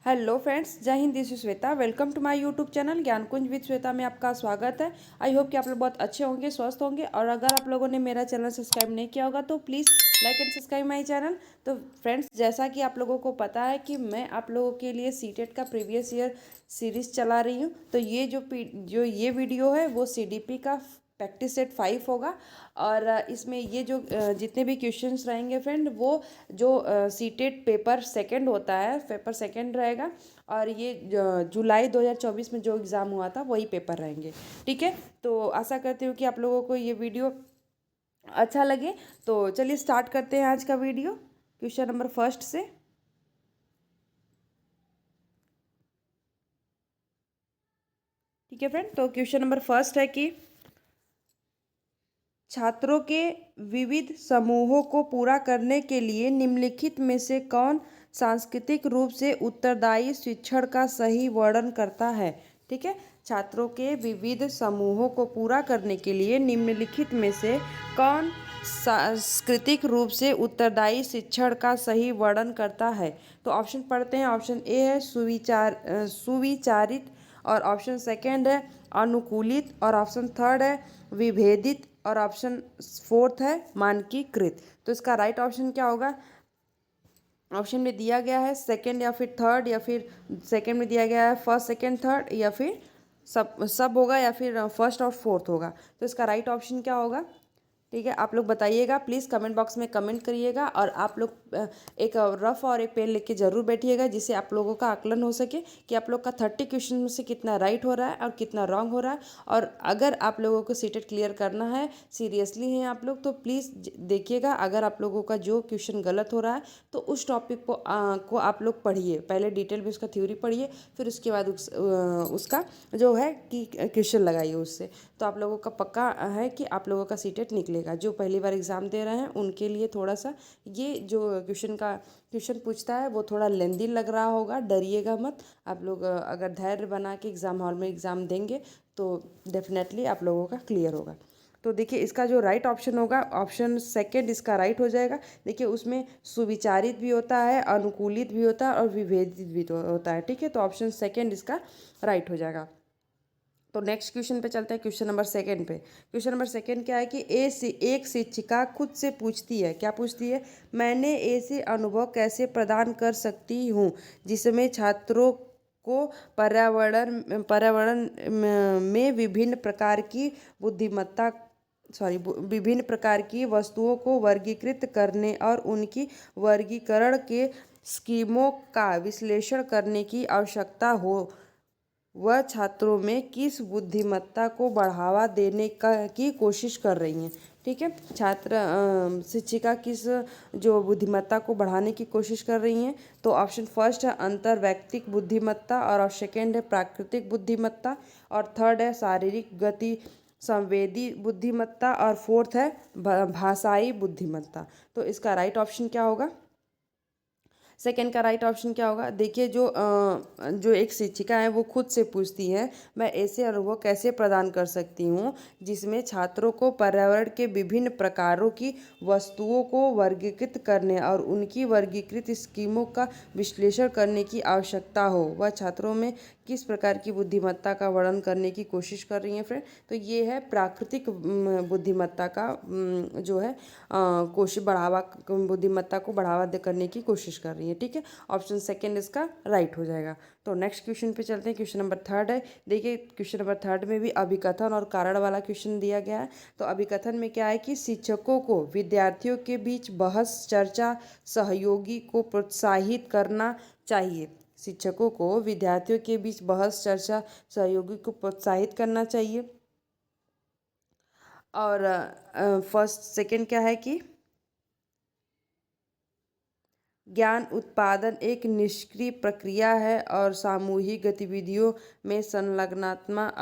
Hello friends, Jai Hind. This is Shweta. Welcome to my YouTube channel Gyan Kunj with Shweta में आपका स्वागत है। आई होप कि आप लोग बहुत अच्छे होंगे, स्वस्थ होंगे। और अगर आप लोगों ने मेरा चैनल सब्सक्राइब नहीं किया होगा तो please like and subscribe my channel. तो फ्रेंड्स, जैसा कि आप लोगों को पता है कि मैं आप लोगों के लिए सीटेट का प्रीवियस ईयर सीरीज़ चला रही हूँ। तो ये जो ये वीडियो है वो सीडीपी का प्रैक्टिस सेट 5 होगा। और इसमें ये जो जितने भी क्वेश्चंस रहेंगे फ्रेंड, वो जो सीटेट पेपर सेकंड होता है, पेपर सेकंड रहेगा। और ये जुलाई 2024 में जो एग्ज़ाम हुआ था वही पेपर रहेंगे। ठीक है, तो आशा करती हूँ कि आप लोगों को ये वीडियो अच्छा लगे। तो चलिए स्टार्ट करते हैं आज का वीडियो क्वेश्चन नंबर फर्स्ट से। ठीक है फ्रेंड, तो क्वेश्चन नंबर फर्स्ट है कि छात्रों के विविध समूहों को पूरा करने के लिए निम्नलिखित में से कौन सांस्कृतिक रूप से उत्तरदायी शिक्षण का सही वर्णन करता है। ठीक है, छात्रों के विविध समूहों को पूरा करने के लिए निम्नलिखित में से कौन सांस्कृतिक रूप से उत्तरदायी शिक्षण का सही वर्णन करता है। तो ऑप्शन पढ़ते हैं। ऑप्शन ए है सुविचारित, और ऑप्शन सेकंड है अनुकूलित, और ऑप्शन थर्ड है विभेदित, और ऑप्शन फोर्थ है मानकीकृत। तो इसका राइट ऑप्शन क्या होगा? ऑप्शन में दिया गया है सेकंड या फिर थर्ड, या फिर सेकंड में दिया गया है फर्स्ट सेकंड थर्ड, या फिर सब सब होगा, या फिर फर्स्ट और फोर्थ होगा। तो इसका राइट ऑप्शन क्या होगा? ठीक है, आप लोग बताइएगा, प्लीज़ कमेंट बॉक्स में कमेंट करिएगा। और आप लोग एक रफ और एक पेन लेके जरूर बैठिएगा, जिससे आप लोगों का आकलन हो सके कि आप लोग का 30 क्वेश्चन में से कितना राइट हो रहा है और कितना रॉन्ग हो रहा है। और अगर आप लोगों को सीटेट क्लियर करना है, सीरियसली हैं आप लोग, तो प्लीज़ देखिएगा। अगर आप लोगों का जो क्वेश्चन गलत हो रहा है तो उस टॉपिक को आप लोग पढ़िए, पहले डिटेल में उसका थ्योरी पढ़िए, फिर उसके बाद उसका जो है कि क्वेश्चन लगाइए उससे। तो आप लोगों का पक्का है कि आप लोगों का सीटेट निकलेगा। जो पहली बार एग्ज़ाम दे रहे हैं उनके लिए थोड़ा सा ये जो क्वेश्चन पूछता है वो थोड़ा लेंदी लग रहा होगा, डरिएगा मत। आप लोग अगर धैर्य बना के एग्ज़ाम हॉल में एग्ज़ाम देंगे तो डेफिनेटली आप लोगों का क्लियर होगा। तो देखिए, इसका जो राइट ऑप्शन होगा, ऑप्शन सेकंड इसका राइट हो जाएगा। देखिए, उसमें सुविचारित भी होता है, अनुकूलित भी होता है, और विभेदित भी होता है। ठीक है, तो ऑप्शन सेकंड इसका राइट हो जाएगा। तो नेक्स्ट क्वेश्चन पे चलते हैं, क्वेश्चन नंबर सेकंड पे। क्वेश्चन नंबर सेकंड क्या है कि एक शिक्षिका खुद से पूछती है, क्या पूछती है? मैंने ऐसे अनुभव कैसे प्रदान कर सकती हूँ जिसमें छात्रों को पर्यावरण में विभिन्न प्रकार की बुद्धिमत्ता विभिन्न प्रकार की वस्तुओं को वर्गीकृत करने और उनकी वर्गीकरण के स्कीमों का विश्लेषण करने की आवश्यकता हो। वह छात्रों में किस बुद्धिमत्ता को बढ़ावा देने का की कोशिश कर रही हैं। ठीक है, शिक्षिका किस जो बुद्धिमत्ता को बढ़ाने की कोशिश कर रही हैं। तो ऑप्शन फर्स्ट है अंतर्वैयक्तिक बुद्धिमत्ता, और सेकेंड है प्राकृतिक बुद्धिमत्ता, और थर्ड है शारीरिक गति संवेदी बुद्धिमत्ता, और फोर्थ है भाषाई बुद्धिमत्ता। तो इसका राइट ऑप्शन क्या होगा? सेकेंड का राइट ऑप्शन क्या होगा? देखिए, जो एक शिक्षिका है वो खुद से पूछती है, मैं ऐसे अनुभव कैसे प्रदान कर सकती हूँ जिसमें छात्रों को पर्यावरण के विभिन्न प्रकारों की वस्तुओं को वर्गीकृत करने और उनकी वर्गीकृत स्कीमों का विश्लेषण करने की आवश्यकता हो। वह छात्रों में किस प्रकार की बुद्धिमत्ता का वर्णन करने की कोशिश कर रही हैं फ्रेंड। तो ये है प्राकृतिक बुद्धिमत्ता का जो है कोशिश बढ़ावा बुद्धिमत्ता को करने की कोशिश कर रही है। ठीक है, ऑप्शन सेकंड इसका राइट हो जाएगा। तो नेक्स्ट क्वेश्चन पे चलते हैं, क्वेश्चन नंबर थर्ड है। देखिए, क्वेश्चन नंबर थर्ड में भी अभिकथन और कारण वाला क्वेश्चन दिया गया है। तो अभिकथन में क्या है कि शिक्षकों को विद्यार्थियों के बीच बहस चर्चा सहयोगी को प्रोत्साहित करना चाहिए। शिक्षकों को विद्यार्थियों के बीच बहस चर्चा सहयोगी को प्रोत्साहित करना चाहिए। और फर्स्ट सेकंड क्या है कि ज्ञान उत्पादन एक निष्क्रिय प्रक्रिया है और सामूहिक गतिविधियों में संलग्नात्मक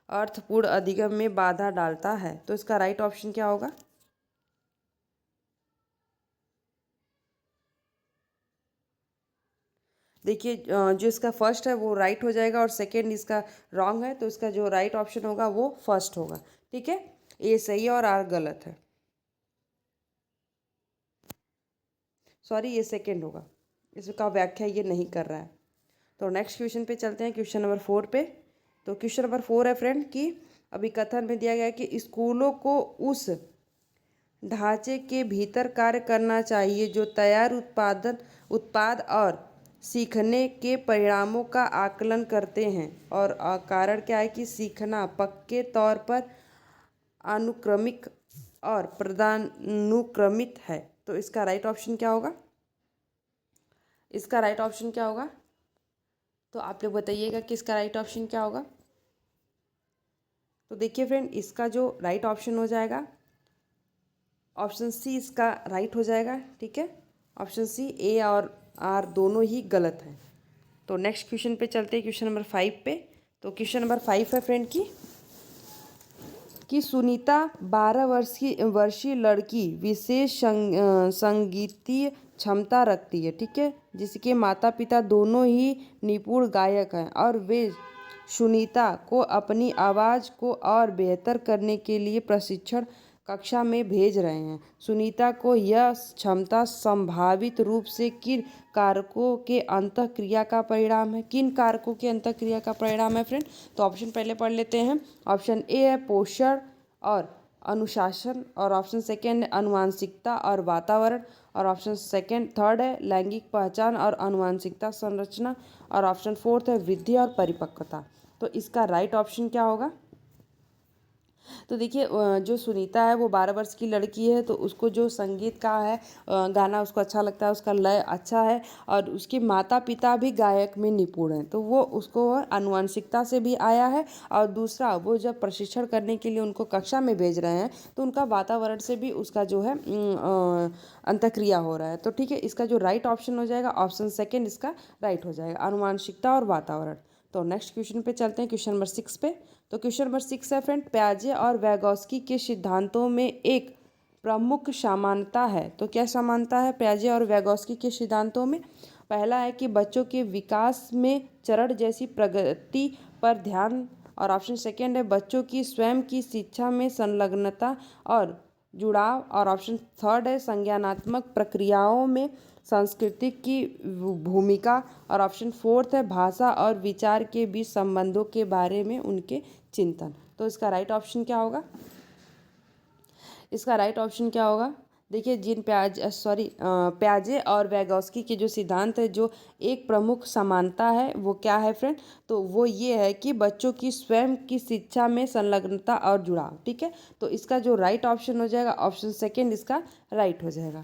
अर्थपूर्ण अधिगम में बाधा डालता है। तो इसका राइट ऑप्शन क्या होगा? देखिए, जो इसका फर्स्ट है वो राइट हो जाएगा, और सेकंड इसका रॉन्ग है। तो इसका जो राइट ऑप्शन होगा वो फर्स्ट होगा। ठीक है, ए सही है और आर गलत है। सॉरी, ये सेकंड होगा। इसका व्याख्या ये नहीं कर रहा है। तो नेक्स्ट क्वेश्चन पे चलते हैं, क्वेश्चन नंबर 4 पे। तो क्वेश्चन नंबर 4 है फ्रेंड कि अभिकथन में दिया गया है कि स्कूलों को उस ढांचे के भीतर कार्य करना चाहिए जो तैयार उत्पाद और सीखने के परिणामों का आकलन करते हैं। और कारण क्या है कि सीखना पक्के तौर पर अनुक्रमिक और पदानुक्रमित है। तो इसका राइट ऑप्शन क्या होगा? इसका राइट ऑप्शन क्या होगा? तो आप लोग बताइएगा कि इसका राइट ऑप्शन क्या होगा। तो देखिए फ्रेंड, इसका जो राइट ऑप्शन हो जाएगा, ऑप्शन सी इसका राइट हो जाएगा। ठीक है, ऑप्शन सी, ए और आर दोनों ही गलत है। तो नेक्स्ट क्वेश्चन पे चलते हैं, क्वेश्चन नंबर 5 पे। तो क्वेश्चन नंबर 5 है फ्रेंड कि सुनीता 12 वर्षीय लड़की विशेष संगीतीय क्षमता रखती है। ठीक है, जिसके माता पिता दोनों ही निपुण गायक हैं और वे सुनीता को अपनी आवाज़ को और बेहतर करने के लिए प्रशिक्षण कक्षा में भेज रहे हैं। सुनीता को यह क्षमता संभावित रूप से किन कारकों के अंतःक्रिया का परिणाम है? किन कारकों के अंतःक्रिया का परिणाम है फ्रेंड? तो ऑप्शन पहले पढ़ लेते हैं। ऑप्शन ए है पोषण और अनुशासन, और ऑप्शन सेकेंड है अनुवांशिकता और वातावरण, और ऑप्शन थर्ड है लैंगिक पहचान और अनुवांशिकता संरचना, और ऑप्शन फोर्थ है वृद्धि और परिपक्वता। तो इसका राइट ऑप्शन क्या होगा? तो देखिए, जो सुनीता है वो 12 वर्ष की लड़की है, तो उसको जो संगीत का है गाना उसको अच्छा लगता है, उसका लय अच्छा है, और उसके माता पिता भी गायक में निपुण हैं। तो वो उसको आनुवंशिकता से भी आया है, और दूसरा वो जब प्रशिक्षण करने के लिए उनको कक्षा में भेज रहे हैं तो उनका वातावरण से भी उसका जो है अंतःक्रिया हो रहा है। तो ठीक है, इसका जो राइट ऑप्शन हो जाएगा, ऑप्शन सेकेंड इसका राइट हो जाएगा, आनुवंशिकता और वातावरण। तो नेक्स्ट क्वेश्चन पे चलते हैं, क्वेश्चन नंबर 6 पे। तो क्वेश्चन नंबर 6 है फ्रेंड, प्याजे और वैगोस्की के सिद्धांतों में एक प्रमुख समानता है। तो क्या समानता है प्याजे और वैगोस्की के सिद्धांतों में? पहला है कि बच्चों के विकास में चरण जैसी प्रगति पर ध्यान, और ऑप्शन सेकेंड है बच्चों की स्वयं की शिक्षा में संलग्नता और जुड़ाव, और ऑप्शन थर्ड है संज्ञानात्मक प्रक्रियाओं में संस्कृति की भूमिका, और ऑप्शन फोर्थ है भाषा और विचार के बीच संबंधों के बारे में उनके चिंतन। तो इसका राइट ऑप्शन क्या होगा? इसका राइट ऑप्शन क्या होगा? देखिए, प्याजे और वैगोस्की के जो सिद्धांत है, जो एक प्रमुख समानता है वो क्या है फ्रेंड? तो वो ये है कि बच्चों की स्वयं की शिक्षा में संलग्नता और जुड़ाव। ठीक है, तो इसका जो राइट ऑप्शन हो जाएगा, ऑप्शन सेकेंड इसका राइट हो जाएगा।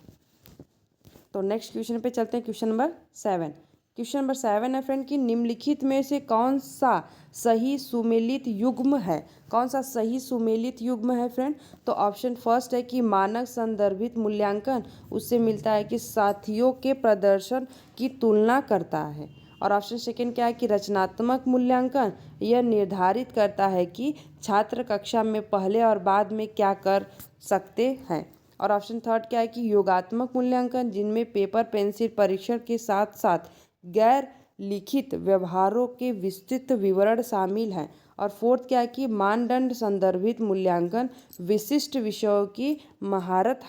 तो नेक्स्ट क्वेश्चन पे चलते हैं, क्वेश्चन नंबर 7। क्वेश्चन नंबर 7 है फ्रेंड कि निम्नलिखित में से कौन सा सही सुमेलित युग्म है? कौन सा सही सुमेलित युग्म है फ्रेंड? तो ऑप्शन फर्स्ट है कि मानक संदर्भित मूल्यांकन उससे मिलता है कि साथियों के प्रदर्शन की तुलना करता है, और ऑप्शन सेकेंड क्या है कि रचनात्मक मूल्यांकन यह निर्धारित करता है कि छात्र कक्षा में पहले और बाद में क्या कर सकते हैं, और ऑप्शन थर्ड क्या है कि योगात्मक मूल्यांकन जिनमें पेपर पेंसिल परीक्षण के साथ साथ गैर लिखित व्यवहारों के विस्तृत विवरण शामिल हैं, और फोर्थ क्या है कि मानदंड संदर्भित मूल्यांकन विशिष्ट विषयों की महारत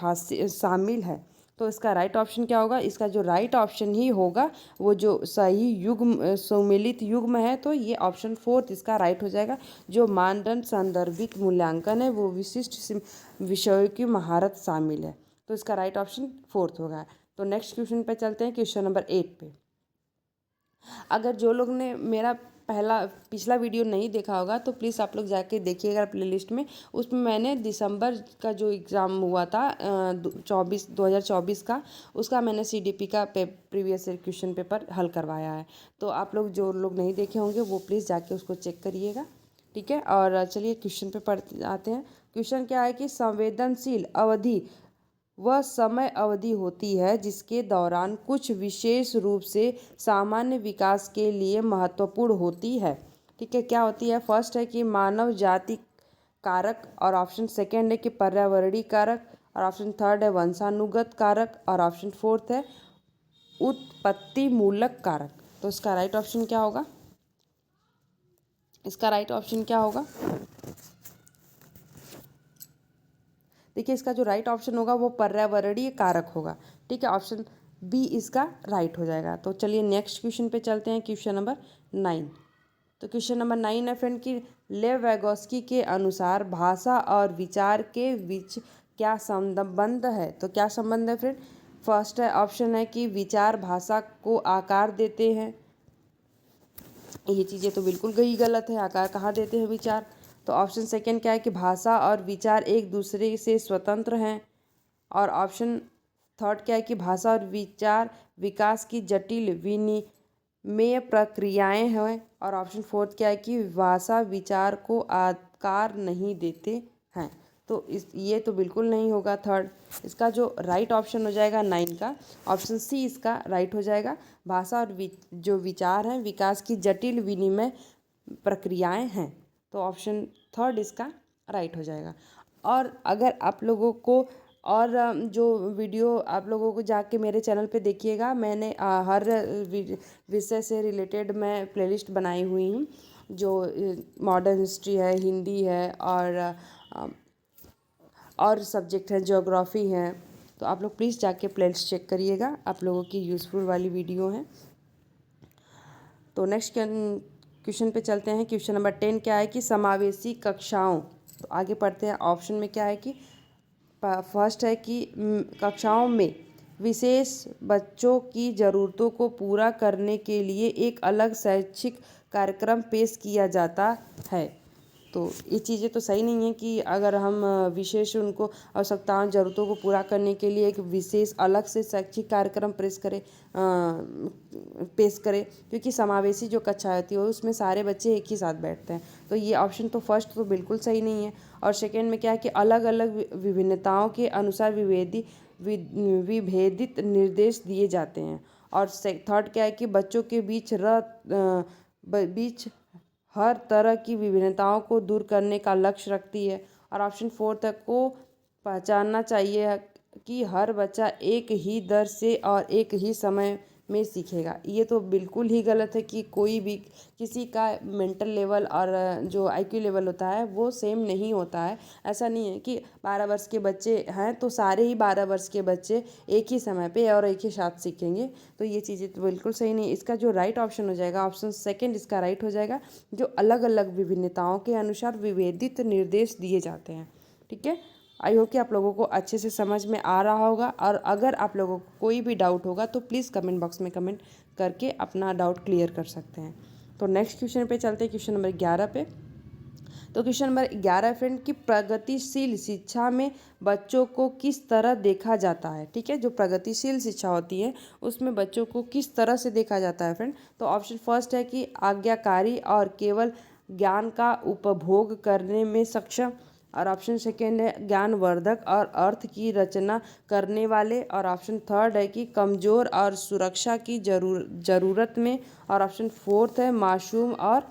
शामिल है। तो इसका राइट ऑप्शन क्या होगा? इसका जो राइट ऑप्शन ही होगा वो जो सही युग्म सुमेलित युग्म है, तो ये ऑप्शन फोर्थ इसका राइट हो जाएगा। जो मानदंड संदर्भित मूल्यांकन है वो विशिष्ट विषयों की महारत शामिल है, तो इसका राइट ऑप्शन फोर्थ होगा। तो नेक्स्ट क्वेश्चन पे चलते हैं, क्वेश्चन नंबर 8 पे। अगर जो लोग ने मेरा पिछला वीडियो नहीं देखा होगा तो प्लीज़ आप लोग जाके देखिएगा प्लेलिस्ट में। उसमें मैंने दिसंबर का जो एग्ज़ाम हुआ था 2024 का, उसका मैंने CDP का प्रीवियस ईयर क्वेश्चन पेपर हल करवाया है। तो आप लोग जो लोग नहीं देखे होंगे वो प्लीज़ जाके उसको चेक करिएगा। ठीक है, और चलिए क्वेश्चन पे पढ़ते आते हैं। क्वेश्चन क्या है कि संवेदनशील अवधि वह समय अवधि होती है जिसके दौरान कुछ विशेष रूप से सामान्य विकास के लिए महत्वपूर्ण होती है। ठीक है, क्या होती है? फर्स्ट है कि मानव जाति कारक, और ऑप्शन सेकेंड है कि पर्यावरणीय कारक, और ऑप्शन थर्ड है वंशानुगत कारक, और ऑप्शन फोर्थ है उत्पत्ति मूलक कारक। तो इसका राइट ऑप्शन क्या होगा? इसका राइट ऑप्शन क्या होगा? देखिए, इसका जो राइट ऑप्शन होगा वो पर्यावरणीय कारक होगा। ठीक है, ऑप्शन बी इसका राइट हो जाएगा। तो चलिए नेक्स्ट क्वेश्चन पे चलते हैं, क्वेश्चन नंबर 9। तो क्वेश्चन नंबर 9 है फ्रेंड कि लेव वैगोस्की के अनुसार भाषा और विचार के बीच क्या संबंध है। तो क्या संबंध है फ्रेंड? फर्स्ट है ऑप्शन है कि विचार भाषा को आकार देते हैं। ये चीज़ें तो बिल्कुल ही गलत है, आकार कहाँ देते हैं विचार। तो ऑप्शन सेकंड क्या है कि भाषा और विचार एक दूसरे से स्वतंत्र हैं। और ऑप्शन थर्ड क्या है कि भाषा और विचार विकास की जटिल विनिमय प्रक्रियाएं हैं। और ऑप्शन फोर्थ क्या है कि भाषा विचार को आकार नहीं देते हैं। तो ये तो बिल्कुल नहीं होगा थर्ड। इसका जो राइट ऑप्शन हो जाएगा 9 का, ऑप्शन सी इसका राइट हो जाएगा। भाषा और जो विचार हैं विकास की जटिल विनिमय प्रक्रियाएं हैं। तो ऑप्शन थर्ड इसका राइट हो जाएगा। और अगर आप लोगों को और जो वीडियो आप लोगों को जाके मेरे चैनल पे देखिएगा, मैंने हर विषय से रिलेटेड मैं प्लेलिस्ट बनाई हुई हूँ, जो मॉडर्न हिस्ट्री है, हिंदी है, और सब्जेक्ट है, ज्योग्राफी है। तो आप लोग प्लीज़ जाके प्लेलिस्ट चेक करिएगा, आप लोगों की यूज़फुल वाली वीडियो है। तो नेक्स्ट क्वेश्चन पे चलते हैं। क्वेश्चन नंबर 10 क्या है कि समावेशी कक्षाओं। तो आगे पढ़ते हैं। ऑप्शन में क्या है कि फर्स्ट है कि कक्षाओं में विशेष बच्चों की ज़रूरतों को पूरा करने के लिए एक अलग शैक्षिक कार्यक्रम पेश किया जाता है। तो ये चीज़ें तो सही नहीं है कि अगर हम विशेष उनको आवश्यकताओं ज़रूरतों को पूरा करने के लिए एक विशेष अलग से शैक्षिक कार्यक्रम पेश करें, क्योंकि समावेशी जो कक्षा होती है उसमें सारे बच्चे एक ही साथ बैठते हैं। तो ये ऑप्शन तो फर्स्ट तो बिल्कुल सही नहीं है। और सेकेंड में क्या है कि अलग अलग विभिन्नताओं के अनुसार विभेदित निर्देश दिए जाते हैं। और थर्ड क्या है कि बच्चों के बीच हर तरह की विभिन्नताओं को दूर करने का लक्ष्य रखती है। और ऑप्शन फोर्थ को पहचानना चाहिए कि हर बच्चा एक ही दर से और एक ही समय में सीखेगा। ये तो बिल्कुल ही गलत है कि कोई भी किसी का मेंटल लेवल और जो आईक्यू लेवल होता है वो सेम नहीं होता है। ऐसा नहीं है कि 12 वर्ष के बच्चे हैं तो सारे ही 12 वर्ष के बच्चे एक ही समय पे और एक ही साथ सीखेंगे। तो ये चीज़ें तो बिल्कुल सही नहीं। इसका जो राइट ऑप्शन हो जाएगा, ऑप्शन सेकेंड इसका राइट हो जाएगा, जो अलग अलग विभिन्नताओं के अनुसार विभेदित निर्देश दिए जाते हैं। ठीक है, आई होप कि आप लोगों को अच्छे से समझ में आ रहा होगा। और अगर आप लोगों को कोई भी डाउट होगा तो प्लीज़ कमेंट बॉक्स में कमेंट करके अपना डाउट क्लियर कर सकते हैं। तो नेक्स्ट क्वेश्चन पे चलते हैं, क्वेश्चन नंबर 11 पे। तो क्वेश्चन नंबर 11 फ्रेंड कि प्रगतिशील शिक्षा में बच्चों को किस तरह देखा जाता है। ठीक है, जो प्रगतिशील शिक्षा होती है उसमें बच्चों को किस तरह से देखा जाता है फ्रेंड। तो ऑप्शन फर्स्ट है कि आज्ञाकारी और केवल ज्ञान का उपभोग करने में सक्षम। और ऑप्शन सेकेंड है ज्ञानवर्धक और अर्थ की रचना करने वाले। और ऑप्शन थर्ड है कि कमज़ोर और सुरक्षा की ज़रूरत में। और ऑप्शन फोर्थ है मासूम और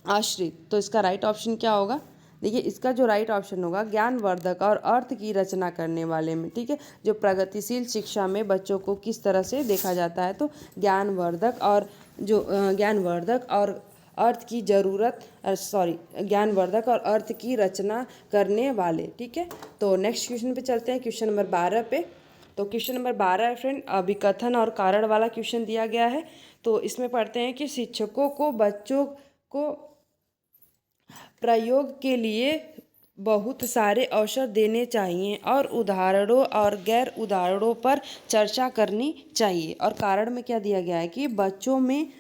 आश्रित। तो इसका राइट ऑप्शन क्या होगा? देखिए, इसका जो राइट ऑप्शन होगा ज्ञानवर्धक और अर्थ की रचना करने वाले में। ठीक है, जो प्रगतिशील शिक्षा में बच्चों को किस तरह से देखा जाता है, तो ज्ञानवर्धक और ज्ञानवर्धक और अर्थ की रचना करने वाले। ठीक है, तो नेक्स्ट क्वेश्चन पे चलते हैं, क्वेश्चन नंबर 12 पे। तो क्वेश्चन नंबर 12 है फ्रेंड विकथन और कारण वाला क्वेश्चन दिया गया है। तो इसमें पढ़ते हैं कि शिक्षकों को बच्चों को प्रयोग के लिए बहुत सारे अवसर देने चाहिए और उदाहरणों और गैर उदाहरणों पर चर्चा करनी चाहिए। और कारण में क्या दिया गया है कि बच्चों में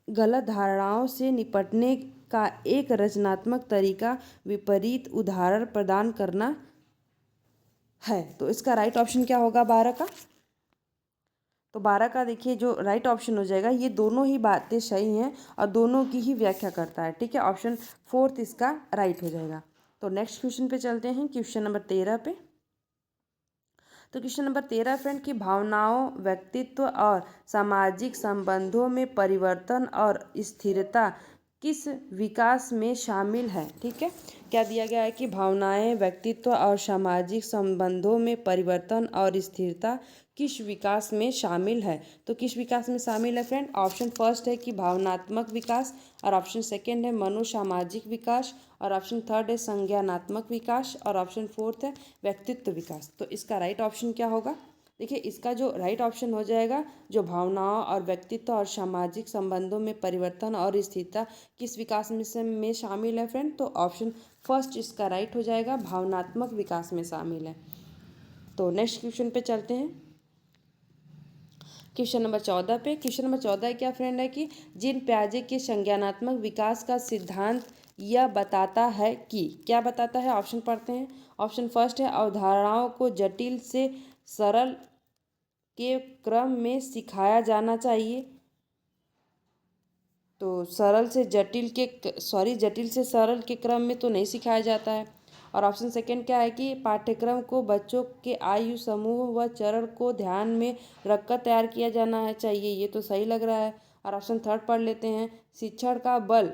गलत धारणाओं से निपटने का एक रचनात्मक तरीका विपरीत उदाहरण प्रदान करना है। तो इसका राइट ऑप्शन क्या होगा 12 का? तो 12 का देखिए जो राइट ऑप्शन हो जाएगा, ये दोनों ही बातें सही हैं और दोनों की ही व्याख्या करता है। ठीक है, ऑप्शन फोर्थ इसका राइट हो जाएगा। तो नेक्स्ट क्वेश्चन पे चलते हैं, क्वेश्चन नंबर 13 पे। तो क्वेश्चन नंबर 13 फ्रेंड की भावनाओं, व्यक्तित्व और सामाजिक संबंधों में परिवर्तन और स्थिरता किस विकास में शामिल है। ठीक है, क्या दिया गया है कि भावनाएं, व्यक्तित्व और सामाजिक संबंधों में परिवर्तन और स्थिरता किस विकास में शामिल है। तो किस विकास में शामिल है फ्रेंड? ऑप्शन फर्स्ट है कि भावनात्मक विकास। और ऑप्शन सेकेंड है मनोसामाजिक विकास। और ऑप्शन थर्ड है संज्ञानात्मक विकास। और ऑप्शन फोर्थ है व्यक्तित्व विकास। तो इसका राइट ऑप्शन क्या होगा? देखिए इसका जो राइट ऑप्शन हो जाएगा, जो भावनाओं और व्यक्तित्व और सामाजिक संबंधों में परिवर्तन और स्थिरता किस विकास में शामिल है फ्रेंड, तो ऑप्शन फर्स्ट इसका राइट हो जाएगा, भावनात्मक विकास में शामिल है। तो नेक्स्ट क्वेश्चन पे चलते हैं, क्वेश्चन नंबर 14 पे। क्वेश्चन नंबर 14 क्या फ्रेंड है कि जीन पियाजे के संज्ञानात्मक विकास का सिद्धांत यह बताता है कि, क्या बताता है, ऑप्शन पढ़ते हैं। ऑप्शन फर्स्ट है अवधारणाओं को जटिल से सरल के क्रम में सिखाया जाना चाहिए। तो जटिल से सरल के क्रम में तो नहीं सिखाया जाता है। और ऑप्शन सेकंड क्या है कि पाठ्यक्रम को बच्चों के आयु समूह व चरण को ध्यान में रखकर तैयार किया जाना है चाहिए, ये तो सही लग रहा है। और ऑप्शन थर्ड पढ़ लेते हैं, शिक्षण का बल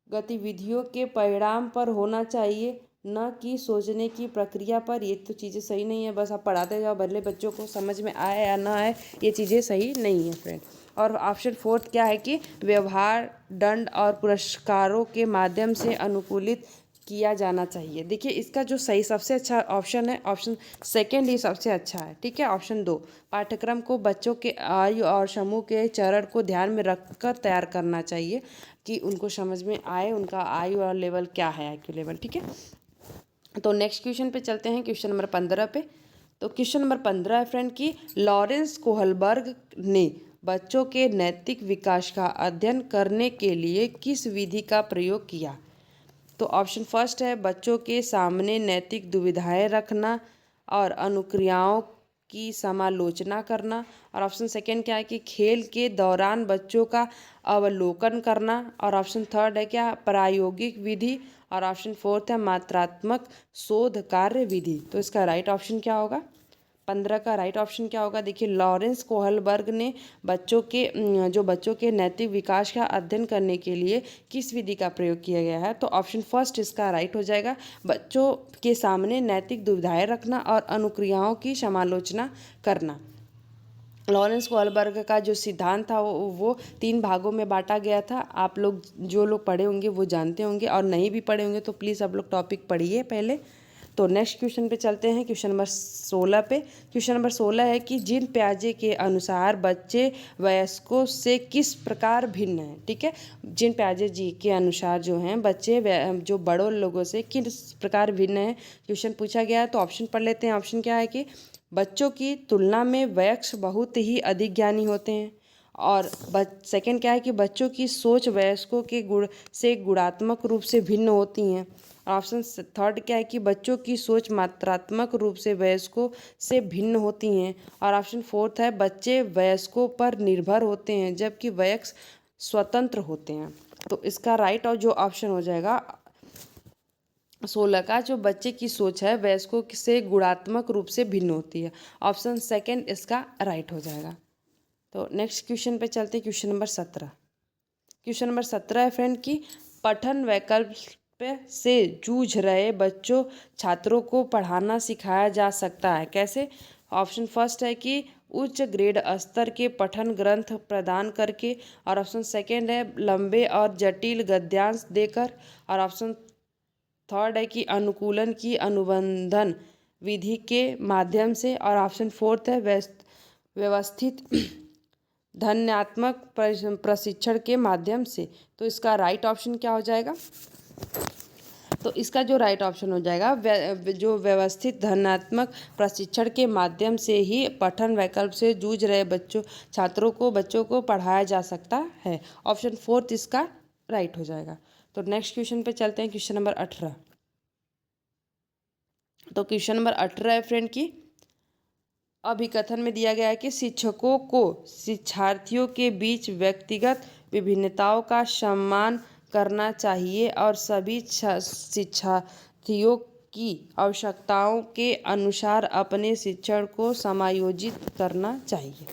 गतिविधियों के परिणाम पर होना चाहिए न कि सोचने की प्रक्रिया पर, ये तो चीज़ें सही नहीं है। बस आप पढ़ाते जाओ, भले बच्चों को समझ में आए या ना आए, ये चीज़ें सही नहीं है फ्रेंड। और ऑप्शन फोर्थ क्या है कि व्यवहार दंड और पुरस्कारों के माध्यम से अनुकूलित किया जाना चाहिए। देखिए इसका जो सही सबसे अच्छा ऑप्शन है, ऑप्शन सेकेंड ही सबसे अच्छा है, ठीक है। ऑप्शन 2, पाठ्यक्रम को बच्चों के आयु और समूह के चरण को ध्यान में रखकर तैयार करना चाहिए कि उनको समझ में आए उनका आयु और लेवल क्या है, आईक्यू लेवल, ठीक है। तो नेक्स्ट क्वेश्चन पे चलते हैं, क्वेश्चन नंबर 15 पे। तो क्वेश्चन नंबर 15 है फ्रेंड कि लॉरेंस कोहलबर्ग ने बच्चों के नैतिक विकास का अध्ययन करने के लिए किस विधि का प्रयोग किया। तो ऑप्शन फर्स्ट है बच्चों के सामने नैतिक दुविधाएं रखना और अनुक्रियाओं की समालोचना करना। और ऑप्शन सेकेंड क्या है कि खेल के दौरान बच्चों का अवलोकन करना। और ऑप्शन थर्ड है क्या, प्रायोगिक विधि। और ऑप्शन फोर्थ है मात्रात्मक शोध कार्य विधि। तो इसका राइट ऑप्शन क्या होगा, 15 का राइट ऑप्शन क्या होगा। देखिए लॉरेंस कोहलबर्ग ने बच्चों के नैतिक विकास का अध्ययन करने के लिए किस विधि का प्रयोग किया गया है, तो ऑप्शन फर्स्ट इसका राइट हो जाएगा, बच्चों के सामने नैतिक दुविधाएं रखना और अनुक्रियाओं की समालोचना करना। लॉरेंस कोहलबर्ग का जो सिद्धांत था वो 3 भागों में बांटा गया था। आप लोग जो लोग पढ़े होंगे वो जानते होंगे, और नहीं भी पढ़े होंगे तो प्लीज़ आप लोग टॉपिक पढ़िए पहले। तो नेक्स्ट क्वेश्चन पे चलते हैं, क्वेश्चन नंबर 16 पे। क्वेश्चन नंबर 16 है कि जीन पियाजे के अनुसार बच्चे वयस्कों से किस प्रकार भिन्न हैं, ठीक है। जीन पियाजे जी के अनुसार जो हैं बच्चे जो बड़ों लोगों से किस प्रकार भिन्न हैं, क्वेश्चन पूछा गया है। तो ऑप्शन पढ़ लेते हैं। ऑप्शन क्या है कि बच्चों की तुलना में वयस्क बहुत ही अधिक ज्ञानी होते हैं। और सेकंड क्या है कि बच्चों की सोच वयस्कों के गुण से गुणात्मक रूप से भिन्न होती हैं। ऑप्शन थर्ड क्या है कि बच्चों की सोच मात्रात्मक रूप से वयस्कों से भिन्न होती हैं। और ऑप्शन फोर्थ है बच्चे वयस्कों पर निर्भर होते हैं जबकि वयस्क स्वतंत्र होते हैं। तो इसका राइट और जो ऑप्शन हो जाएगा 16 का, जो बच्चे की सोच है वयस्कों से गुणात्मक रूप से भिन्न होती है, ऑप्शन सेकंड इसका राइट हो जाएगा। तो नेक्स्ट क्वेश्चन पे चलते हैं, क्वेश्चन नंबर 17। क्वेश्चन नंबर 17 है फ्रेंड कि पठन वैकल्पिक से जूझ रहे बच्चों छात्रों को पढ़ाना सिखाया जा सकता है कैसे। ऑप्शन फर्स्ट है कि उच्च ग्रेड स्तर के पठन ग्रंथ प्रदान करके। और ऑप्शन सेकंड है लंबे और जटिल गद्यांश देकर। और ऑप्शन थर्ड है कि अनुकूलन की अनुबंधन विधि के माध्यम से। और ऑप्शन फोर्थ है व्यवस्थित ध्वन्यात्मक प्रशिक्षण के माध्यम से। तो इसका राइट ऑप्शन क्या हो जाएगा, तो इसका जो राइट ऑप्शन हो जाएगा जो व्यवस्थित ध्वन्यात्मक प्रशिक्षण के माध्यम से ही पठन वैकल्प से जूझ रहे बच्चों को पढ़ाया जा सकता है। ऑप्शन फोर्थ इसका राइट हो जाएगा। तो नेक्स्ट क्वेश्चन पे चलते हैं, क्वेश्चन नंबर 18। तो क्वेश्चन नंबर 18 है फ्रेंड की अभिकथन में दिया गया है कि शिक्षकों को शिक्षार्थियों के बीच व्यक्तिगत विभिन्नताओं का सम्मान करना चाहिए और सभी शिक्षार्थियों की आवश्यकताओं के अनुसार अपने शिक्षण को समायोजित करना चाहिए।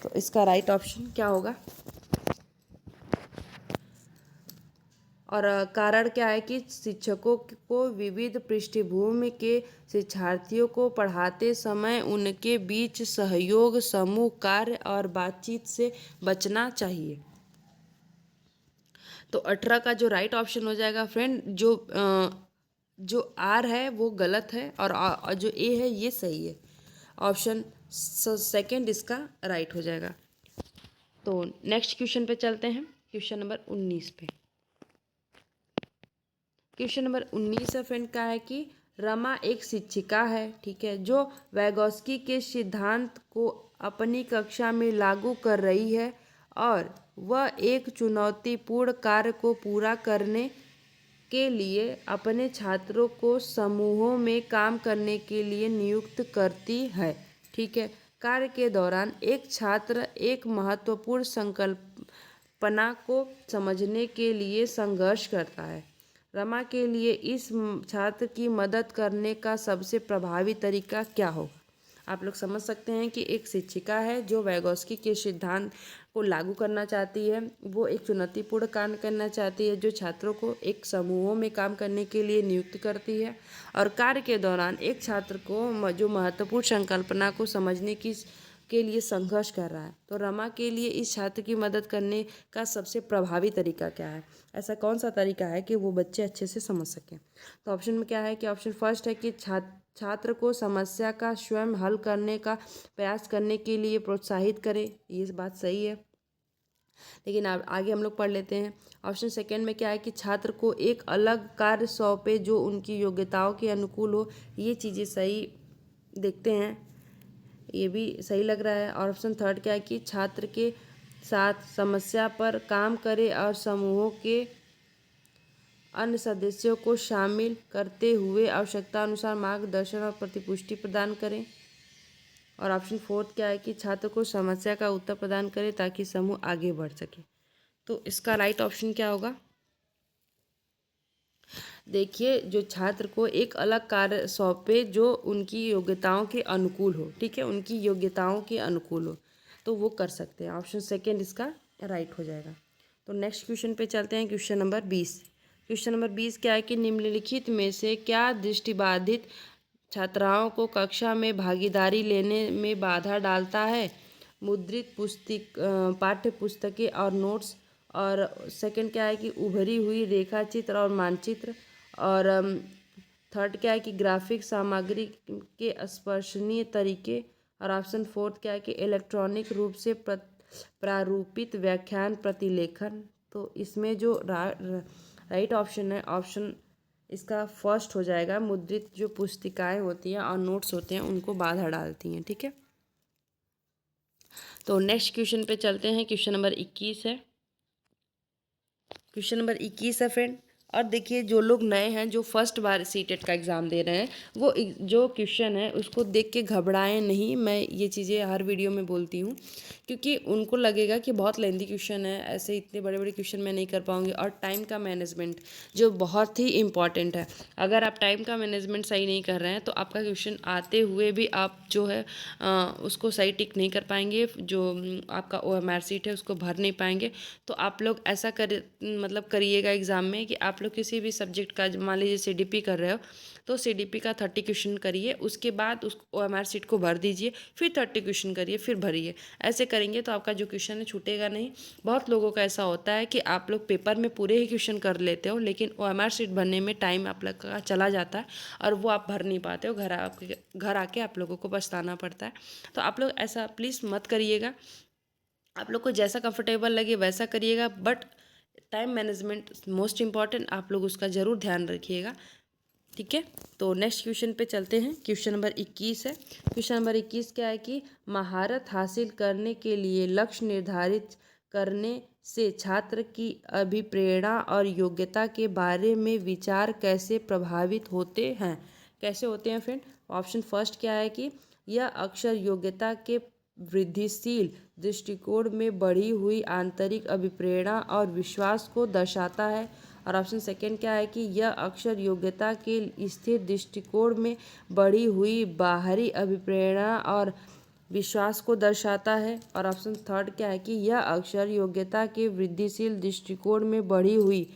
तो इसका राइट ऑप्शन क्या होगा, और कारण क्या है कि शिक्षकों को विविध पृष्ठभूमि के शिक्षार्थियों को पढ़ाते समय उनके बीच सहयोग, समूह कार्य और बातचीत से बचना चाहिए। तो 18 का जो राइट ऑप्शन हो जाएगा फ्रेंड, जो आर है वो गलत है और जो ए है ये सही है। ऑप्शन सेकंड इसका राइट हो जाएगा। तो नेक्स्ट क्वेश्चन पे चलते हैं, क्वेश्चन नंबर 19 पे। क्वेश्चन नंबर 19 फ्रेंड का है कि रमा एक शिक्षिका है, ठीक है, जो वैगोस्की के सिद्धांत को अपनी कक्षा में लागू कर रही है और वह एक चुनौतीपूर्ण कार्य को पूरा करने के लिए अपने छात्रों को समूहों में काम करने के लिए नियुक्त करती है, ठीक है। कार्य के दौरान एक छात्र एक महत्वपूर्ण संकल्पना को समझने के लिए संघर्ष करता है। रमा के लिए इस छात्र की मदद करने का सबसे प्रभावी तरीका क्या हो? आप लोग समझ सकते हैं कि एक शिक्षिका है जो वैगोस्की के सिद्धांत को लागू करना चाहती है, वो एक चुनौतीपूर्ण काम करना चाहती है जो छात्रों को एक समूहों में काम करने के लिए नियुक्त करती है, और कार्य के दौरान एक छात्र को जो महत्वपूर्ण संकल्पना को समझने के लिए संघर्ष कर रहा है। तो रमा के लिए इस छात्र की मदद करने का सबसे प्रभावी तरीका क्या है? ऐसा कौन सा तरीका है कि वो बच्चे अच्छे से समझ सकें? तो ऑप्शन में क्या है कि ऑप्शन फर्स्ट है कि छात्र को समस्या का स्वयं हल करने का प्रयास करने के लिए प्रोत्साहित करें। ये बात सही है, लेकिन आगे हम लोग पढ़ लेते हैं। ऑप्शन सेकंड में क्या है कि छात्र को एक अलग कार्य सौंपे जो उनकी योग्यताओं के अनुकूल हो। ये चीज़ें सही देखते हैं, ये भी सही लग रहा है। और ऑप्शन थर्ड क्या है कि छात्र के साथ समस्या पर काम करे और समूहों के अन्य सदस्यों को शामिल करते हुए आवश्यकता अनुसार मार्गदर्शन और प्रतिपुष्टि प्रदान करें। और ऑप्शन फोर्थ क्या है कि छात्र को समस्या का उत्तर प्रदान करें ताकि समूह आगे बढ़ सके। तो इसका राइट ऑप्शन क्या होगा? देखिए, जो छात्र को एक अलग कार्य सौंपे जो उनकी योग्यताओं के अनुकूल हो, ठीक है, उनकी योग्यताओं के अनुकूल हो, तो वो कर सकते हैं। ऑप्शन सेकेंड इसका राइट हो जाएगा। तो नेक्स्ट क्वेश्चन पे चलते हैं, क्वेश्चन नंबर 20। क्वेश्चन नंबर 20 क्या है कि निम्नलिखित में से क्या दृष्टिबाधित छात्राओं को कक्षा में भागीदारी लेने में बाधा डालता है? मुद्रित पाठ्य पुस्तकें और नोट्स, और सेकंड क्या है कि उभरी हुई रेखा चित्र और मानचित्र, और थर्ड क्या है कि ग्राफिक सामग्री के स्पर्शनीय तरीके, और ऑप्शन फोर्थ क्या है कि इलेक्ट्रॉनिक रूप से प्रारूपित व्याख्यान प्रतिलेखन। तो इसमें जो राइट ऑप्शन है, ऑप्शन इसका फर्स्ट हो जाएगा। मुद्रित जो पुस्तिकाएं होती हैं और नोट्स होते हैं उनको बाधा डालती हैं, ठीक है। तो नेक्स्ट क्वेश्चन पे चलते हैं, क्वेश्चन नंबर 21 है। क्वेश्चन नंबर 21 है फ्रेंड। और देखिए, जो लोग नए हैं, जो फर्स्ट बार सीटेट का एग्ज़ाम दे रहे हैं, वो जो क्वेश्चन है उसको देख के घबराएं नहीं। मैं ये चीज़ें हर वीडियो में बोलती हूँ क्योंकि उनको लगेगा कि बहुत लेंथी क्वेश्चन है, ऐसे इतने बड़े बड़े क्वेश्चन मैं नहीं कर पाऊँगी। और टाइम का मैनेजमेंट जो बहुत ही इम्पॉर्टेंट है, अगर आप टाइम का मैनेजमेंट सही नहीं कर रहे हैं तो आपका क्वेश्चन आते हुए भी आप जो है उसको सही टिक नहीं कर पाएंगे, जो आपका OMR सीट है उसको भर नहीं पाएंगे। तो आप लोग ऐसा करिएगा एग्ज़ाम में कि आप लोग किसी भी सब्जेक्ट का, मान लीजिए CDP कर रहे हो तो CDP का 30 क्वेश्चन करिए, उसके बाद उस OMR सीट को भर दीजिए, फिर 30 क्वेश्चन करिए, फिर भरिए। ऐसे करेंगे तो आपका जो क्वेश्चन है छूटेगा नहीं। बहुत लोगों का ऐसा होता है कि आप लोग पेपर में पूरे ही क्वेश्चन कर लेते हो, लेकिन OMR सीट भरने में टाइम आप लोग का चला जाता है और वो आप भर नहीं पाते हो। घर आके आप लोगों को पछताना पड़ता है। तो आप लोग ऐसा प्लीज़ मत करिएगा। आप लोग को जैसा कंफर्टेबल लगे वैसा करिएगा, but time management most important, आप लोग उसका ज़रूर ध्यान रखिएगा, ठीक है। तो नेक्स्ट क्वेश्चन पे चलते हैं, क्वेश्चन नंबर 21 है। क्वेश्चन नंबर 21 क्या है कि महारत हासिल करने के लिए लक्ष्य निर्धारित करने से छात्र की अभिप्रेरणा और योग्यता के बारे में विचार कैसे प्रभावित होते हैं? कैसे होते हैं फ्रेंड? ऑप्शन फर्स्ट क्या है कि यह अक्सर योग्यता के वृद्धिशील दृष्टिकोण में बढ़ी हुई आंतरिक अभिप्रेरणा और विश्वास को दर्शाता है। और ऑप्शन सेकंड क्या है कि यह अक्सर योग्यता के स्थिर दृष्टिकोण में बढ़ी हुई बाहरी अभिप्रेरणा और विश्वास को दर्शाता है। और ऑप्शन थर्ड क्या है कि यह अक्सर योग्यता के वृद्धिशील दृष्टिकोण में बढ़ी हुई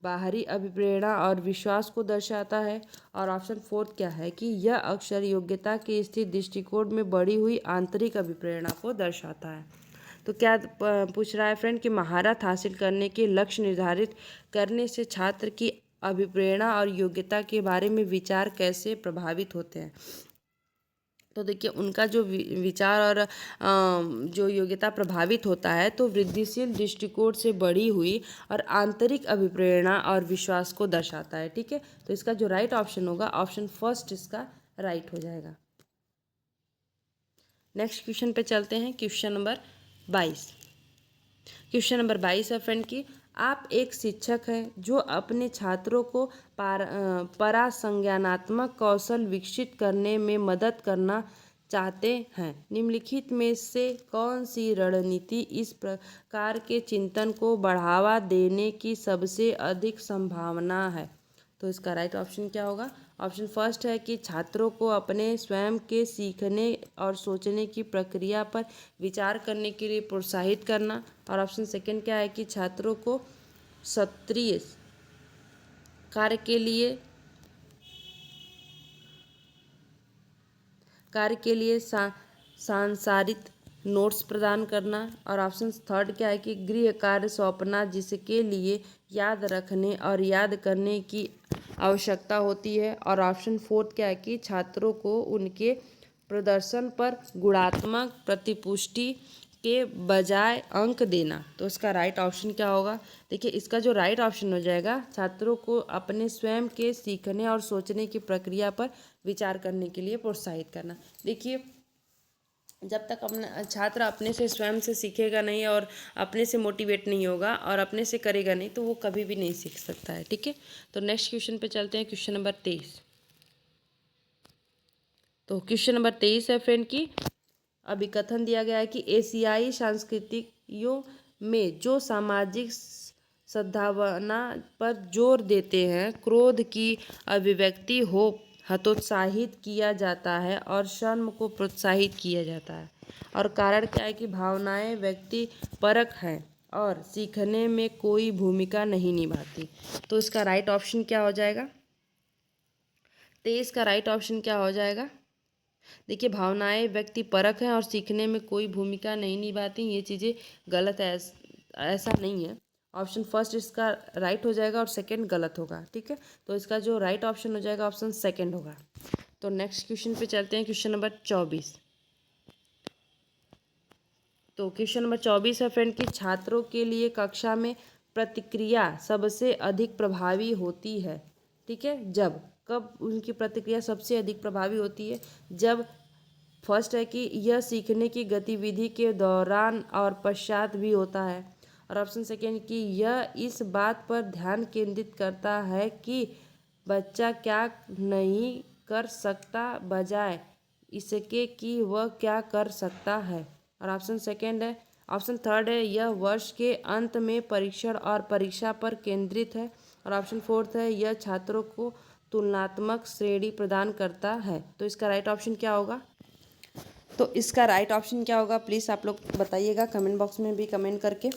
बाहरी अभिप्रेरणा और विश्वास को दर्शाता है। और ऑप्शन फोर्थ क्या है कि यह अक्सर योग्यता के स्थिर दृष्टिकोण में बढ़ी हुई आंतरिक अभिप्रेरणा को दर्शाता है। तो क्या पूछ रहा है फ्रेंड कि महारत हासिल करने के लक्ष्य निर्धारित करने से छात्र की अभिप्रेरणा और योग्यता के बारे में विचार कैसे प्रभावित होते हैं? तो देखिए उनका जो विचार और जो योग्यता प्रभावित होता है तो वृद्धिशील दृष्टिकोण से बढ़ी हुई और आंतरिक अभिप्रेरणा और विश्वास को दर्शाता है। ठीक है, तो इसका जो राइट ऑप्शन होगा ऑप्शन फर्स्ट इसका राइट हो जाएगा। नेक्स्ट क्वेश्चन पे चलते हैं, क्वेश्चन नंबर 22। क्वेश्चन नंबर 22 है फ्रेंड की, आप एक शिक्षक हैं जो अपने छात्रों को परासंज्ञानात्मक कौशल विकसित करने में मदद करना चाहते हैं। निम्नलिखित में से कौन सी रणनीति इस प्रकार के चिंतन को बढ़ावा देने की सबसे अधिक संभावना है? तो इसका राइट ऑप्शन क्या होगा? ऑप्शन फर्स्ट है कि छात्रों को अपने स्वयं के सीखने और सोचने की प्रक्रिया पर विचार करने के लिए प्रोत्साहित करना। और ऑप्शन सेकंड क्या है कि छात्रों को सत्रीय कार्य के लिए सांसारिक नोट्स प्रदान करना। और ऑप्शन थर्ड क्या है कि गृह कार्य सौंपना जिसके लिए याद रखने और याद करने की आवश्यकता होती है। और ऑप्शन फोर्थ क्या है कि छात्रों को उनके प्रदर्शन पर गुणात्मक प्रतिपुष्टि के बजाय अंक देना। तो इसका राइट ऑप्शन क्या होगा? देखिए इसका जो राइट ऑप्शन हो जाएगा, छात्रों को अपने स्वयं के सीखने और सोचने की प्रक्रिया पर विचार करने के लिए प्रोत्साहित करना। देखिए जब तक अपना छात्र अपने से स्वयं से सीखेगा नहीं और अपने से मोटिवेट नहीं होगा और अपने से करेगा नहीं तो वो कभी भी नहीं सीख सकता है। ठीक है, तो नेक्स्ट क्वेश्चन पे चलते हैं, क्वेश्चन नंबर 23। तो क्वेश्चन नंबर 23 है फ्रेंड की, अभी कथन दिया गया है कि एशियाई संस्कृतियों में जो सामाजिक सद्भावना पर जोर देते हैं, क्रोध की अभिव्यक्ति हो हतोत्साहित किया जाता है और शर्म को प्रोत्साहित किया जाता है। और कारण क्या है कि भावनाएं व्यक्ति परक हैं और सीखने में कोई भूमिका नहीं निभाती। तो इसका राइट ऑप्शन क्या हो जाएगा? 23 का राइट ऑप्शन क्या हो जाएगा? देखिए भावनाएं व्यक्ति परक हैं और सीखने में कोई भूमिका नहीं निभाती, ये चीज़ें गलत है, ऐसा नहीं है। ऑप्शन फर्स्ट इसका राइट हो जाएगा और सेकंड गलत होगा। ठीक है, तो इसका जो राइट ऑप्शन हो जाएगा ऑप्शन सेकंड होगा। तो नेक्स्ट क्वेश्चन पे चलते हैं, क्वेश्चन नंबर 24। तो क्वेश्चन नंबर 24 है फ्रेंड कि छात्रों के लिए कक्षा में प्रतिक्रिया सबसे अधिक प्रभावी होती है। ठीक है, जब कब उनकी प्रतिक्रिया सबसे अधिक प्रभावी होती है? जब फर्स्ट है कि यह सीखने की गतिविधि के दौरान और पश्चात भी होता है। और ऑप्शन सेकेंड कि यह इस बात पर ध्यान केंद्रित करता है कि बच्चा क्या नहीं कर सकता बजाय इसके कि वह क्या कर सकता है। और ऑप्शन सेकेंड है, ऑप्शन थर्ड है यह वर्ष के अंत में परीक्षण और परीक्षा पर केंद्रित है। और ऑप्शन फोर्थ है यह छात्रों को तुलनात्मक श्रेणी प्रदान करता है। तो इसका राइट ऑप्शन क्या होगा? तो इसका राइट ऑप्शन क्या होगा प्लीज़ आप लोग बताइएगा कमेंट बॉक्स में भी कमेंट करके।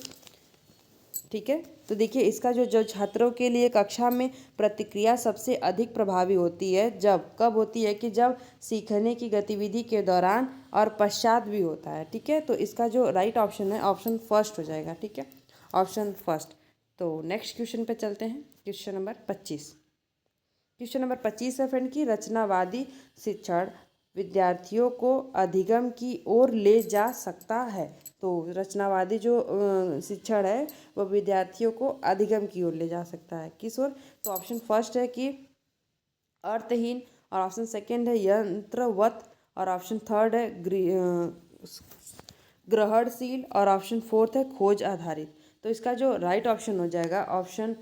ठीक है, तो देखिए इसका जो छात्रों के लिए कक्षा में प्रतिक्रिया सबसे अधिक प्रभावी होती है, जब कब होती है कि जब सीखने की गतिविधि के दौरान और पश्चात भी होता है। ठीक है, तो इसका जो राइट ऑप्शन है ऑप्शन फर्स्ट हो जाएगा। ठीक है, ऑप्शन फर्स्ट। तो नेक्स्ट क्वेश्चन पे चलते हैं, क्वेश्चन नंबर 25। क्वेश्चन नंबर 25 है फ्रेंड की रचनावादी शिक्षण विद्यार्थियों को अधिगम की ओर ले जा सकता है। तो रचनावादी जो शिक्षण है वह विद्यार्थियों को अधिगम की ओर ले जा सकता है, किस ओर? तो ऑप्शन फर्स्ट है कि अर्थहीन, और ऑप्शन सेकंड है यंत्रवत, और ऑप्शन थर्ड है ग्रहणशील, और ऑप्शन फोर्थ है खोज आधारित। तो इसका जो राइट ऑप्शन हो जाएगा ऑप्शन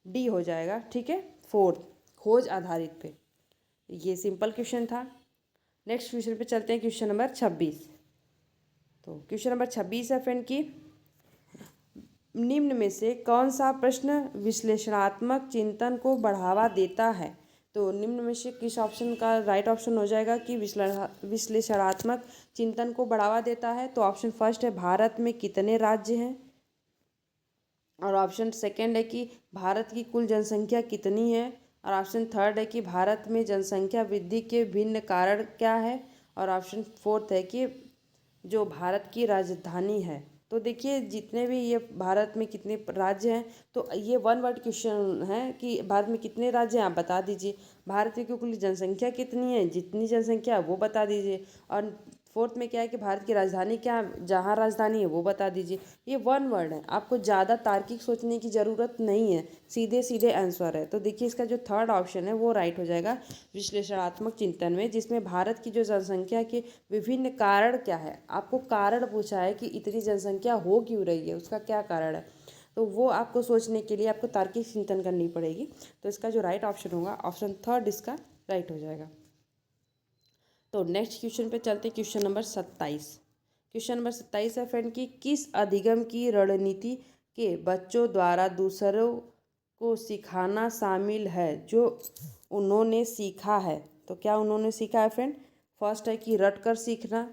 डी हो जाएगा। ठीक है, फोर्थ, खोज आधारित पे। ये सिंपल क्वेश्चन था। नेक्स्ट क्वेश्चन पे चलते हैं, क्वेश्चन नंबर 26। तो क्वेश्चन नंबर 26 है फ्रेंड की निम्न में से कौन सा प्रश्न विश्लेषणात्मक चिंतन को बढ़ावा देता है? तो निम्न में से किस ऑप्शन का राइट ऑप्शन हो जाएगा कि विश्लेषणात्मक चिंतन को बढ़ावा देता है? तो ऑप्शन फर्स्ट है भारत में कितने राज्य हैं, और ऑप्शन सेकंड है कि भारत की कुल जनसंख्या कितनी है, और ऑप्शन थर्ड है कि भारत में जनसंख्या वृद्धि के भिन्न कारण क्या है, और ऑप्शन फोर्थ है कि जो भारत की राजधानी है तो देखिए जितने भी ये भारत में कितने राज्य हैं, तो ये वन वर्ड क्वेश्चन है कि भारत में कितने राज्य हैं आप बता दीजिए। भारत की कुल जनसंख्या कितनी है, जितनी जनसंख्या है वो बता दीजिए। और फोर्थ में क्या है कि भारत की राजधानी क्या है, जहाँ राजधानी है वो बता दीजिए। ये वन वर्ड है, आपको ज़्यादा तार्किक सोचने की ज़रूरत नहीं है, सीधे सीधे आंसर है। तो देखिए इसका जो थर्ड ऑप्शन है वो राइट हो जाएगा विश्लेषणात्मक चिंतन में, जिसमें भारत की जो जनसंख्या के विभिन्न कारण क्या है, आपको कारण पूछा है कि इतनी जनसंख्या हो क्यों रही है, उसका क्या कारण है, तो वो आपको सोचने के लिए आपको तार्किक चिंतन करनी पड़ेगी। तो इसका जो राइट ऑप्शन होगा ऑप्शन थर्ड इसका राइट हो जाएगा। तो नेक्स्ट क्वेश्चन पे चलते हैं, क्वेश्चन नंबर 27। क्वेश्चन नंबर 27 है फ्रेंड कि किस अधिगम की रणनीति के बच्चों द्वारा दूसरों को सिखाना शामिल है जो उन्होंने सीखा है। तो क्या उन्होंने सीखा है फ्रेंड, फर्स्ट है कि रट कर सीखना,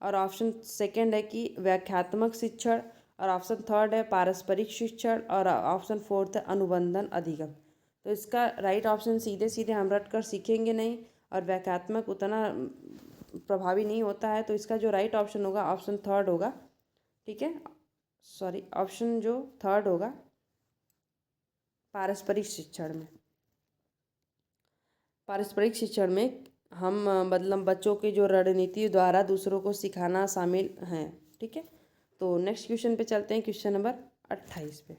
और ऑप्शन सेकंड है कि व्याख्यात्मक शिक्षण, और ऑप्शन थर्ड है पारस्परिक शिक्षण, और ऑप्शन फोर्थ है अनुबंधन अधिगम। तो इसका राइट ऑप्शन सीधे सीधे हम रट कर सीखेंगे नहीं, और व्याख्यात्मक उतना प्रभावी नहीं होता है, तो इसका जो राइट ऑप्शन होगा ऑप्शन थर्ड होगा। ठीक है, सॉरी, ऑप्शन जो थर्ड होगा पारस्परिक शिक्षण में। पारस्परिक शिक्षण में हम मतलब बच्चों की जो रणनीति द्वारा दूसरों को सिखाना शामिल हैं। ठीक है, तो नेक्स्ट क्वेश्चन पे चलते हैं, क्वेश्चन नंबर 28 पे।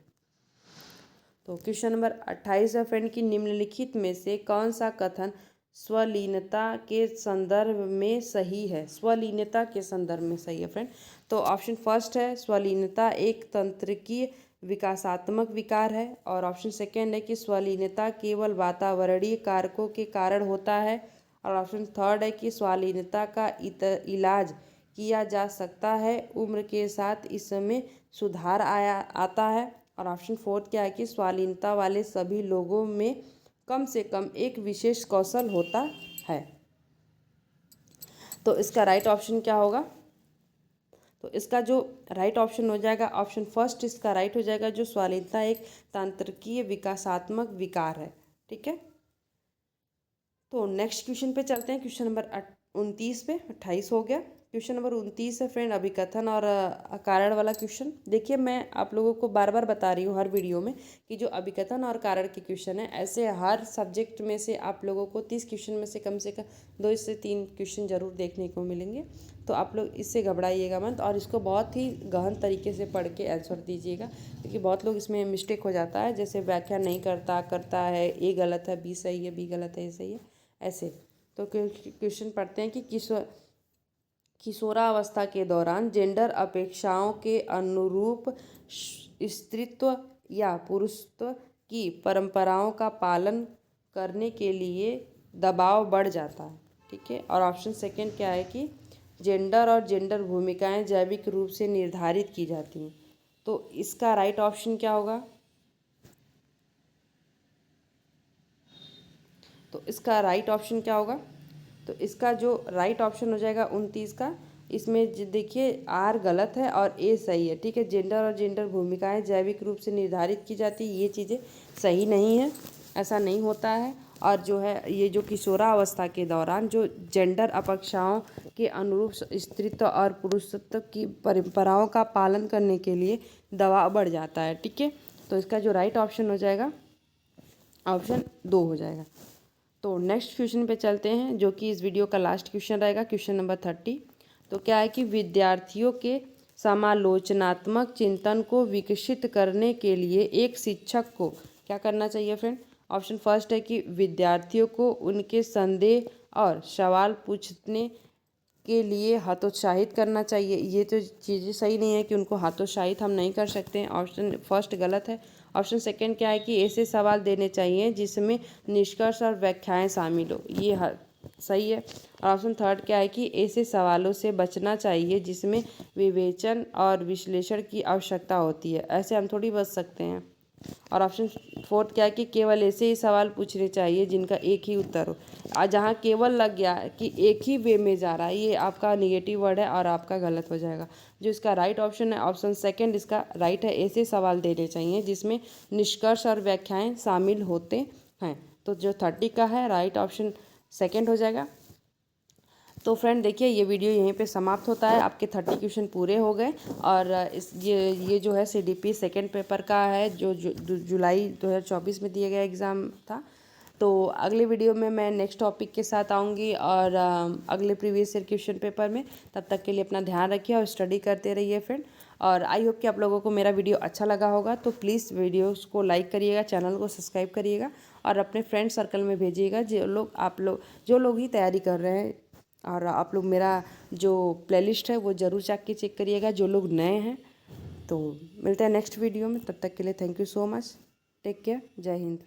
तो क्वेश्चन नंबर 28 है फ्रेंड कि निम्नलिखित में से कौन सा कथन स्वलीनता के संदर्भ में सही है। स्वलीनता के संदर्भ में सही है फ्रेंड। तो ऑप्शन फर्स्ट है स्वलीनता एक तंत्रिकीय विकासात्मक विकार है, और ऑप्शन सेकेंड है कि स्वलीनता केवल वातावरणीय कारकों के कारण होता है, और ऑप्शन थर्ड है कि स्वलीनता का इलाज किया जा सकता है, उम्र के साथ इसमें सुधार आता है, और ऑप्शन फोर्थ क्या है कि स्वालीनता वाले सभी लोगों में कम से कम एक विशेष कौशल होता है। तो इसका राइट ऑप्शन क्या होगा, तो इसका जो राइट ऑप्शन हो जाएगा ऑप्शन फर्स्ट इसका राइट हो जाएगा, जो स्वालीनता एक तंत्रिकीय विकासात्मक विकार है। ठीक है, तो नेक्स्ट क्वेश्चन पे चलते हैं, क्वेश्चन नंबर 29 पे। 28 हो गया, क्वेश्चन नंबर 29 है फ्रेंड अभिकथन और कारण वाला क्वेश्चन। देखिए मैं आप लोगों को बार बार बता रही हूँ हर वीडियो में कि जो अभिकथन और कारण के क्वेश्चन है, ऐसे हर सब्जेक्ट में से आप लोगों को 30 क्वेश्चन में से कम 2 से 3 क्वेश्चन जरूर देखने को मिलेंगे। तो आप लोग इससे घबराइएगा मत, और इसको बहुत ही गहन तरीके से पढ़ के आंसर दीजिएगा, क्योंकि बहुत लोग इसमें मिस्टेक हो जाता है, जैसे व्याख्या नहीं करता है, ए गलत है, बी सही है, बी गलत है, ए सही है, ऐसे। तो क्वेश्चन पढ़ते हैं कि किशोरावस्था के दौरान जेंडर अपेक्षाओं के अनुरूप स्त्रीत्व या पुरुषत्व की परंपराओं का पालन करने के लिए दबाव बढ़ जाता है। ठीक है, और ऑप्शन सेकंड क्या है कि जेंडर और जेंडर भूमिकाएं जैविक रूप से निर्धारित की जाती हैं। तो इसका राइट ऑप्शन क्या होगा, तो इसका राइट ऑप्शन क्या होगा, तो इसका जो राइट ऑप्शन हो जाएगा 29 का। इसमें देखिए आर गलत है और ए सही है। ठीक है, जेंडर और जेंडर भूमिकाएं जैविक रूप से निर्धारित की जाती है, ये चीज़ें सही नहीं है, ऐसा नहीं होता है। और जो है ये जो किशोरावस्था के दौरान जो जेंडर अपेक्षाओं के अनुरूप स्त्रीत्व और पुरुषत्व की परंपराओं का पालन करने के लिए दबाव बढ़ जाता है। ठीक है, तो इसका जो राइट ऑप्शन हो जाएगा ऑप्शन 2 हो जाएगा। तो नेक्स्ट क्वेश्चन पे चलते हैं, जो कि इस वीडियो का लास्ट क्वेश्चन रहेगा, क्वेश्चन नंबर 30। तो क्या है कि विद्यार्थियों के समालोचनात्मक चिंतन को विकसित करने के लिए एक शिक्षक को क्या करना चाहिए फ्रेंड। ऑप्शन फर्स्ट है कि विद्यार्थियों को उनके संदेह और सवाल पूछने के लिए हतोत्साहित करना चाहिए। ये तो चीज़ें सही नहीं है कि उनको हतोत्साहित हम नहीं कर सकते हैं, ऑप्शन फर्स्ट गलत है। ऑप्शन सेकंड क्या है कि ऐसे सवाल देने चाहिए जिसमें निष्कर्ष और व्याख्याएं शामिल हो, ये सही है। और ऑप्शन थर्ड क्या है कि ऐसे सवालों से बचना चाहिए जिसमें विवेचन और विश्लेषण की आवश्यकता होती है, ऐसे हम थोड़ी बच सकते हैं। और ऑप्शन फोर्थ क्या है कि केवल ऐसे ही सवाल पूछने चाहिए जिनका एक ही उत्तर हो। जहाँ केवल लग गया कि एक ही वे में जा रहा है, ये आपका निगेटिव वर्ड है और आपका गलत हो जाएगा। जो इसका राइट ऑप्शन है ऑप्शन सेकंड इसका राइट है, ऐसे सवाल देने चाहिए जिसमें निष्कर्ष और व्याख्याएं शामिल होते हैं। तो जो 30 का है राइट ऑप्शन सेकंड हो जाएगा। तो फ्रेंड देखिए ये वीडियो यहीं पे समाप्त होता है। आपके 30 क्वेश्चन पूरे हो गए और ये जो है CDP सेकेंड पेपर का है जो जुलाई 2024 में दिया गया एग्ज़ाम था। तो अगले वीडियो में मैं नेक्स्ट टॉपिक के साथ आऊँगी और अगले प्रीवियस ईयर क्वेश्चन पेपर में। तब तक के लिए अपना ध्यान रखिए और स्टडी करते रहिए फ्रेंड। और आई होप कि आप लोगों को मेरा वीडियो अच्छा लगा होगा। तो प्लीज़ वीडियोस को लाइक करिएगा, चैनल को सब्सक्राइब करिएगा और अपने फ्रेंड सर्कल में भेजिएगा जो लोग ही तैयारी कर रहे हैं। और आप लोग मेरा जो प्लेलिस्ट है वो ज़रूर जाके चेक करिएगा जो लोग नए हैं। तो मिलते हैं नेक्स्ट वीडियो में, तब तक के लिए thank you so much. Take care, Jai Hind.